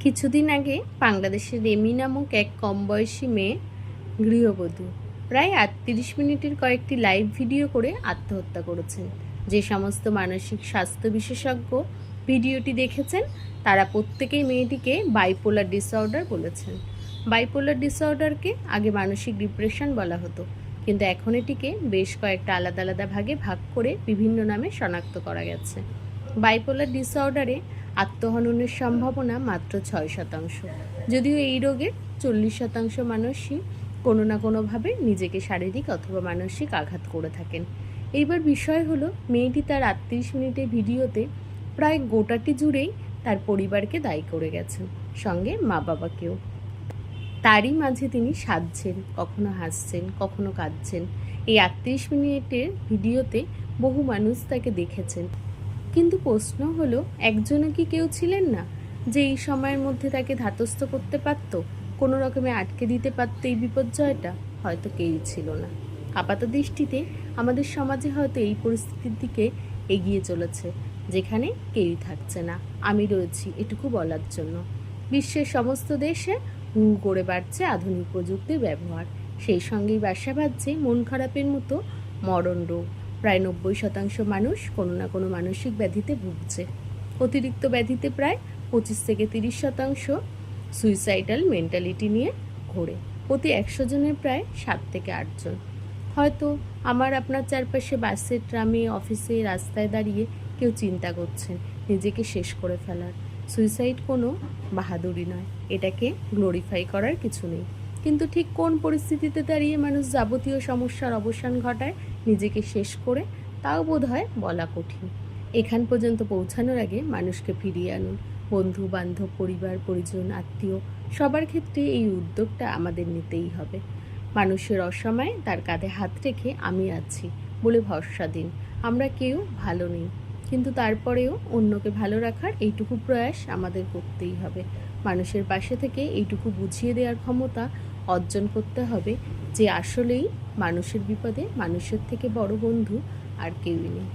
কিছুদিন আগে বাংলাদেশের রেমি নামক এক কম বয়সী মেয়ে গৃহবধূ প্রায় ৩৮ মিনিটের কয়েকটি লাইভ ভিডিও করে আত্মহত্যা করেছেন। যে সমস্ত মানসিক স্বাস্থ্য বিশেষজ্ঞ ভিডিওটি দেখেছেন তারা প্রত্যেকেই মেয়েটিকে বাইপোলার ডিসঅর্ডার বলেছেন। বাইপোলার ডিসঅর্ডারকে আগে মানসিক ডিপ্রেশন বলা হতো, কিন্তু এখন এটিকে বেশ কয়েকটা আলাদা আলাদা ভাগে ভাগ করে বিভিন্ন নামে শনাক্ত করা গেছে। বাইপোলার ডিসঅর্ডারে আত্মহননের সম্ভাবনা মাত্র ৬%, যদিও এই রোগের ৪০% মানুষই কোনো না কোনোভাবে নিজেকে শারীরিক অথবা মানসিক আঘাত করে থাকেন। এইবার বিষয় হলো, মেয়েটি তার ৩৮ মিনিটের ভিডিওতে প্রায় গোটাটি জুড়েই তার পরিবারকে দায়ী করে গেছেন, সঙ্গে মা বাবাকেও। তারই মাঝে তিনি সাজছেন, কখনো হাসছেন, কখনো কাঁদছেন। এই ৩৮ মিনিটের ভিডিওতে বহু মানুষ তাকে দেখেছেন, কিন্তু প্রশ্ন হলো, একজনও কি কেউ ছিলেন না যে এই সময়ের মধ্যে তাকে ধাতস্থ করতে পারত, কোনো রকমে আটকে দিতে পারত এই বিপর্যয়টা? হয়তো কেউই ছিল না। আপাত দৃষ্টিতে আমাদের সমাজে হয়তো এই পরিস্থিতির দিকে এগিয়ে চলেছে, যেখানে কেউই থাকছে না, আমি রয়েছি এটুকু বলার জন্য। বিশ্বের সমস্ত দেশে হু করে বাড়ছে আধুনিক প্রযুক্তির ব্যবহার, সেই সঙ্গেই বাসা বাঁধছে মন খারাপের মতো মরণ রোগ। প্রায় ৯০% মানুষ কোনো না কোনো মানসিক ব্যাধিতে ভুগছে। অতিরিক্ত ব্যাধিতে প্রায় ২৫ থেকে ৩০% সুইসাইডাল মেন্টালিটি নিয়ে ঘোরে। প্রতি ১০০ জনের প্রায় ৭ থেকে ৮ জন। হয়তো আমার আপনার চারপাশে বাসে, ট্রামে, অফিসে, রাস্তায় দাঁড়িয়ে কেউ চিন্তা করছেন নিজেকে শেষ করে ফেলার। সুইসাইড কোনো বাহাদুরি নয়, এটাকে গ্লোরিফাই করার কিছু নেই, কিন্তু ঠিক কোন পরিস্থিতিতে দাঁড়িয়ে মানুষ যাবতীয় সমস্যার অবসান ঘটায় নিজেকে শেষ করে, তাও বোধহয় বলা কঠিন। এখান পর্যন্ত পৌঁছানোর আগে মানুষকে ফিরিয়ে আনুন। বন্ধু বান্ধব, পরিবার পরিজন, আত্মীয় সবার ক্ষেত্রে এই উদ্যোগটা আমাদের নিতেই হবে। মানুষের অসময়ে তার কাঁধে হাত রেখে আমি আছি বলে ভরসা দিন। আমরা কেউ ভালো নেই, কিন্তু তারপরেও অন্যকে ভালো রাখার এইটুকু প্রয়াস আমাদের করতেই হবে। মানুষের পাশে থেকে এইটুকু বুঝিয়ে দেওয়ার ক্ষমতা অর্জন করতে হবে যে আসলেই মানুষের বিপদে মানুষের থেকে বড় বন্ধু আর কেউই নেই।